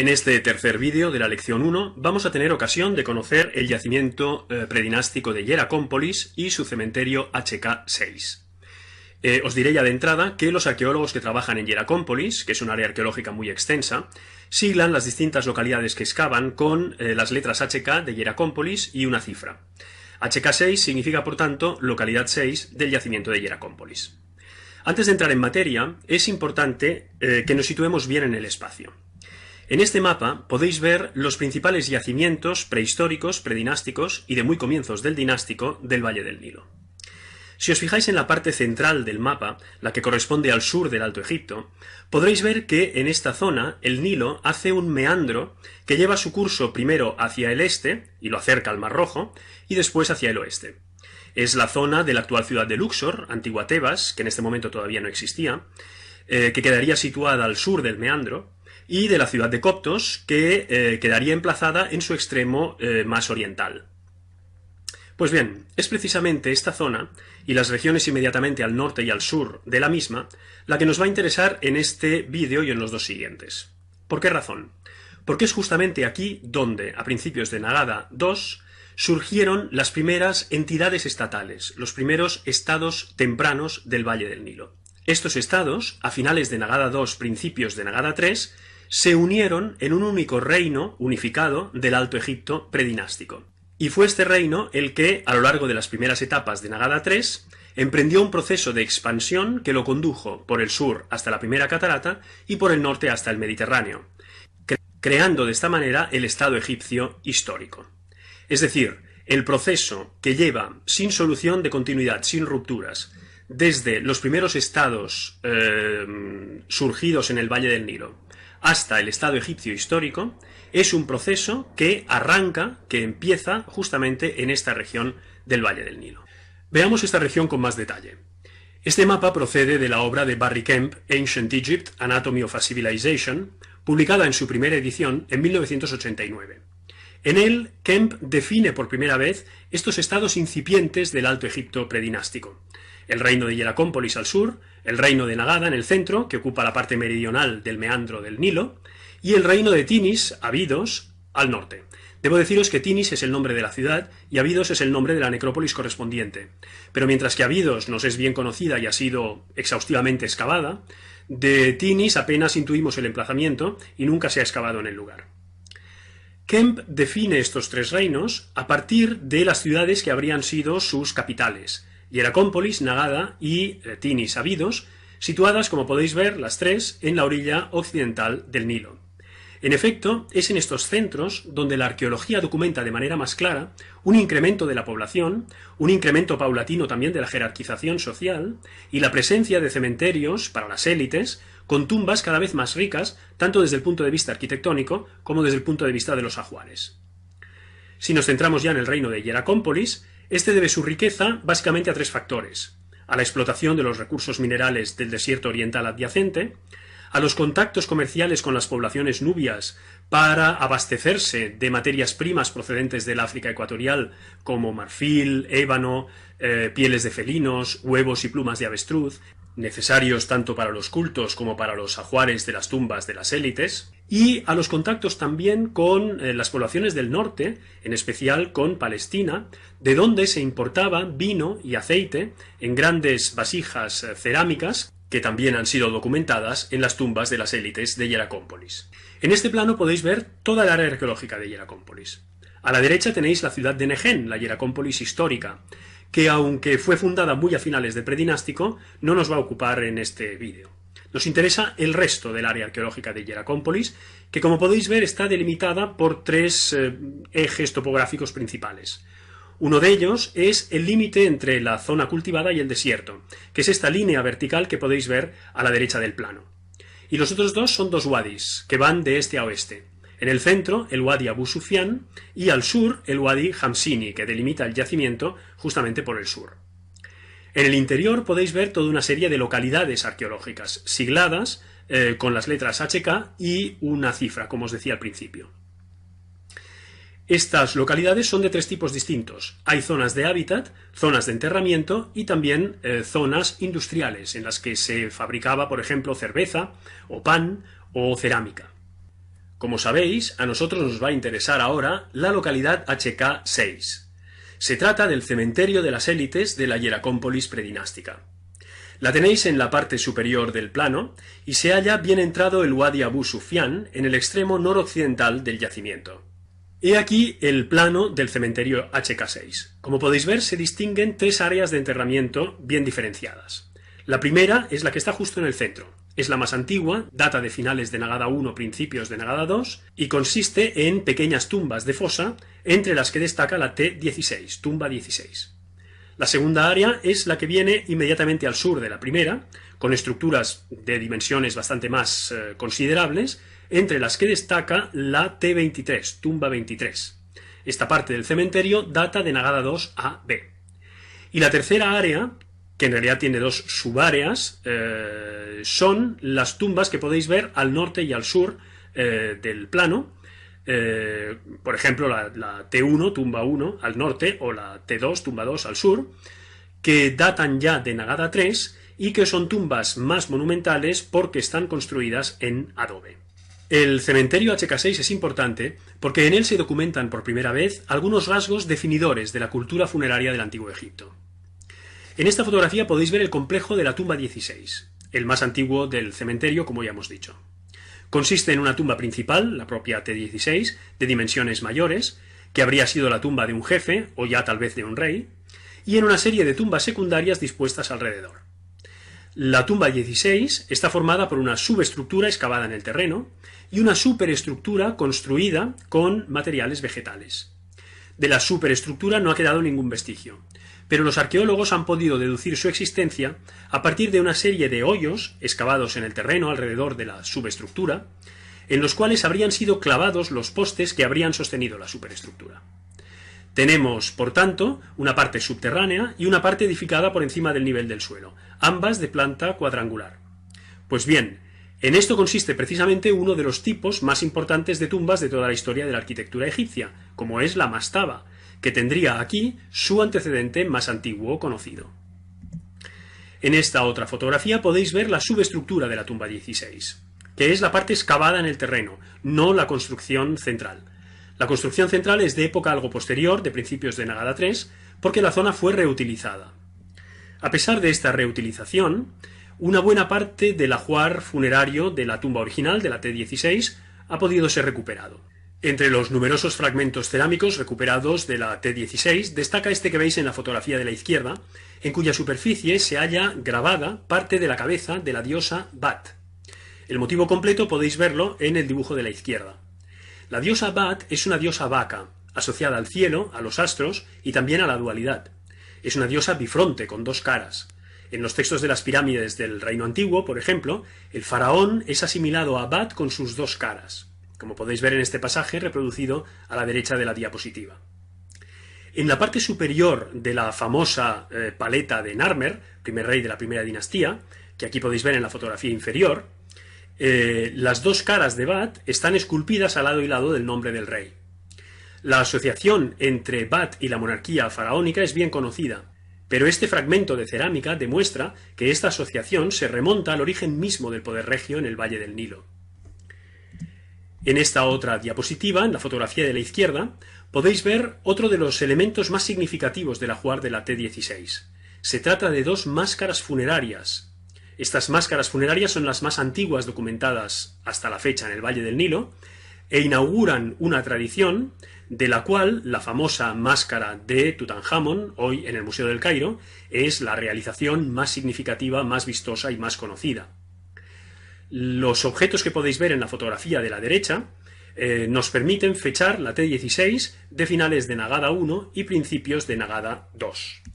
En este tercer vídeo de la lección 1 vamos a tener ocasión de conocer el yacimiento predinástico de Hieracómpolis y su cementerio HK6. Os diré ya de entrada que los arqueólogos que trabajan en Hieracómpolis, que es un área arqueológica muy extensa, siglan las distintas localidades que excavan con las letras HK de Hieracómpolis y una cifra. HK6 significa, por tanto, localidad 6 del yacimiento de Hieracómpolis. Antes de entrar en materia, es importante que nos situemos bien en el espacio. En este mapa podéis ver los principales yacimientos prehistóricos, predinásticos y de muy comienzos del dinástico del Valle del Nilo. Si os fijáis en la parte central del mapa, la que corresponde al sur del Alto Egipto, podréis ver que en esta zona el Nilo hace un meandro que lleva su curso primero hacia el este, y lo acerca al Mar Rojo, y después hacia el oeste. Es la zona de la actual ciudad de Luxor, antigua Tebas, que en este momento todavía no existía, que quedaría situada al sur del meandro, y de la ciudad de Coptos, que quedaría emplazada en su extremo más oriental. Pues bien, es precisamente esta zona, y las regiones inmediatamente al norte y al sur de la misma, la que nos va a interesar en este vídeo y en los dos siguientes. ¿Por qué razón? Porque es justamente aquí donde, a principios de Nagada II, surgieron las primeras entidades estatales, los primeros estados tempranos del Valle del Nilo. Estos estados, a finales de Nagada II, principios de Nagada III, se unieron en un único reino unificado del Alto Egipto predinástico. Y fue este reino el que, a lo largo de las primeras etapas de Nagada III, emprendió un proceso de expansión que lo condujo por el sur hasta la primera catarata y por el norte hasta el Mediterráneo, creando de esta manera el Estado egipcio histórico. Es decir, el proceso que lleva sin solución de continuidad, sin rupturas, desde los primeros estados surgidos en el Valle del Nilo hasta el Estado egipcio histórico, es un proceso que arranca, que empieza justamente en esta región del Valle del Nilo. Veamos esta región con más detalle. Este mapa procede de la obra de Barry Kemp, Ancient Egypt, Anatomy of a Civilization, publicada en su primera edición en 1989. En él, Kemp define por primera vez estos estados incipientes del Alto Egipto predinástico. El reino de Hieracómpolis al sur, el reino de Nagada en el centro, que ocupa la parte meridional del meandro del Nilo, y el reino de Tinis, Abidos, al norte. Debo deciros que Tinis es el nombre de la ciudad y Abidos es el nombre de la necrópolis correspondiente. Pero mientras que Abidos nos es bien conocida y ha sido exhaustivamente excavada, de Tinis apenas intuimos el emplazamiento y nunca se ha excavado en el lugar. Kemp define estos tres reinos a partir de las ciudades que habrían sido sus capitales: Hieracómpolis, Nagada y Tinis, Abidos, situadas, como podéis ver, las tres en la orilla occidental del Nilo. En efecto, es en estos centros donde la arqueología documenta de manera más clara un incremento de la población, un incremento paulatino también de la jerarquización social y la presencia de cementerios para las élites, con tumbas cada vez más ricas, tanto desde el punto de vista arquitectónico como desde el punto de vista de los ajuares. Si nos centramos ya en el reino de Hieracómpolis, este debe su riqueza básicamente a tres factores: a la explotación de los recursos minerales del desierto oriental adyacente, a los contactos comerciales con las poblaciones nubias para abastecerse de materias primas procedentes del África ecuatorial como marfil, ébano, pieles de felinos, huevos y plumas de avestruz, necesarios tanto para los cultos como para los ajuares de las tumbas de las élites, y a los contactos también con las poblaciones del norte, en especial con Palestina, de donde se importaba vino y aceite en grandes vasijas cerámicas que también han sido documentadas en las tumbas de las élites de Hieracómpolis. En este plano podéis ver toda el área arqueológica de Hieracómpolis. A la derecha tenéis la ciudad de Nehén, la Hieracómpolis histórica, que aunque fue fundada muy a finales del predinástico, no nos va a ocupar en este vídeo. Nos interesa el resto del área arqueológica de Hieracómpolis, que como podéis ver está delimitada por tres ejes topográficos principales. Uno de ellos es el límite entre la zona cultivada y el desierto, que es esta línea vertical que podéis ver a la derecha del plano. Y los otros dos son dos wadis, que van de este a oeste. En el centro, el Wadi Abu Sufyan, y al sur, el Wadi Hamsini, que delimita el yacimiento justamente por el sur. En el interior podéis ver toda una serie de localidades arqueológicas, sigladas con las letras HK y una cifra, como os decía al principio. Estas localidades son de tres tipos distintos. Hay zonas de hábitat, zonas de enterramiento y también zonas industriales, en las que se fabricaba, por ejemplo, cerveza, o pan, o cerámica. Como sabéis, a nosotros nos va a interesar ahora la localidad HK6. Se trata del cementerio de las élites de la Hieracómpolis predinástica. La tenéis en la parte superior del plano y se halla bien entrado el Wadi Abu Sufyan en el extremo noroccidental del yacimiento. He aquí el plano del cementerio HK6. Como podéis ver, se distinguen tres áreas de enterramiento bien diferenciadas. La primera es la que está justo en el centro. Es la más antigua, data de finales de Nagada I, principios de Nagada II, y consiste en pequeñas tumbas de fosa, entre las que destaca la T16, tumba 16. La segunda área es la que viene inmediatamente al sur de la primera, con estructuras de dimensiones bastante más considerables, entre las que destaca la T23, tumba 23. Esta parte del cementerio data de Nagada II a B. Y la tercera área, que en realidad tiene dos subáreas, son las tumbas que podéis ver al norte y al sur del plano. Por ejemplo, la T1, tumba 1, al norte, o la T2, tumba 2, al sur, que datan ya de Nagada III y que son tumbas más monumentales porque están construidas en adobe. El cementerio HK6 es importante porque en él se documentan por primera vez algunos rasgos definidores de la cultura funeraria del Antiguo Egipto. En esta fotografía podéis ver el complejo de la tumba 16, el más antiguo del cementerio, como ya hemos dicho. Consiste en una tumba principal, la propia T16, de dimensiones mayores, que habría sido la tumba de un jefe, o ya tal vez de un rey, y en una serie de tumbas secundarias dispuestas alrededor. La tumba 16 está formada por una subestructura excavada en el terreno y una superestructura construida con materiales vegetales. De la superestructura no ha quedado ningún vestigio, pero los arqueólogos han podido deducir su existencia a partir de una serie de hoyos excavados en el terreno alrededor de la subestructura, en los cuales habrían sido clavados los postes que habrían sostenido la superestructura. Tenemos, por tanto, una parte subterránea y una parte edificada por encima del nivel del suelo, ambas de planta cuadrangular. Pues bien, en esto consiste precisamente uno de los tipos más importantes de tumbas de toda la historia de la arquitectura egipcia, como es la mastaba, que tendría aquí su antecedente más antiguo conocido. En esta otra fotografía podéis ver la subestructura de la tumba 16, que es la parte excavada en el terreno, no la construcción central. La construcción central es de época algo posterior, de principios de Nagada III, porque la zona fue reutilizada. A pesar de esta reutilización, una buena parte del ajuar funerario de la tumba original, de la T16, ha podido ser recuperado. Entre los numerosos fragmentos cerámicos recuperados de la T16 destaca este que veis en la fotografía de la izquierda, en cuya superficie se halla grabada parte de la cabeza de la diosa Bat. El motivo completo podéis verlo en el dibujo de la izquierda. La diosa Bat es una diosa vaca, asociada al cielo, a los astros y también a la dualidad. Es una diosa bifronte, con dos caras. En los textos de las pirámides del Reino Antiguo, por ejemplo, el faraón es asimilado a Bat con sus dos caras, como podéis ver en este pasaje reproducido a la derecha de la diapositiva. En la parte superior de la famosa paleta de Narmer, primer rey de la primera dinastía, que aquí podéis ver en la fotografía inferior, las dos caras de Bat están esculpidas al lado y lado del nombre del rey. La asociación entre Bat y la monarquía faraónica es bien conocida, pero este fragmento de cerámica demuestra que esta asociación se remonta al origen mismo del poder regio en el Valle del Nilo. En esta otra diapositiva, en la fotografía de la izquierda, podéis ver otro de los elementos más significativos del ajuar de la T16. Se trata de dos máscaras funerarias. Estas máscaras funerarias son las más antiguas documentadas hasta la fecha en el Valle del Nilo e inauguran una tradición de la cual la famosa máscara de Tutankamón, hoy en el Museo del Cairo, es la realización más significativa, más vistosa y más conocida. Los objetos que podéis ver en la fotografía de la derecha nos permiten fechar la T16 de finales de Nagada I y principios de Nagada II.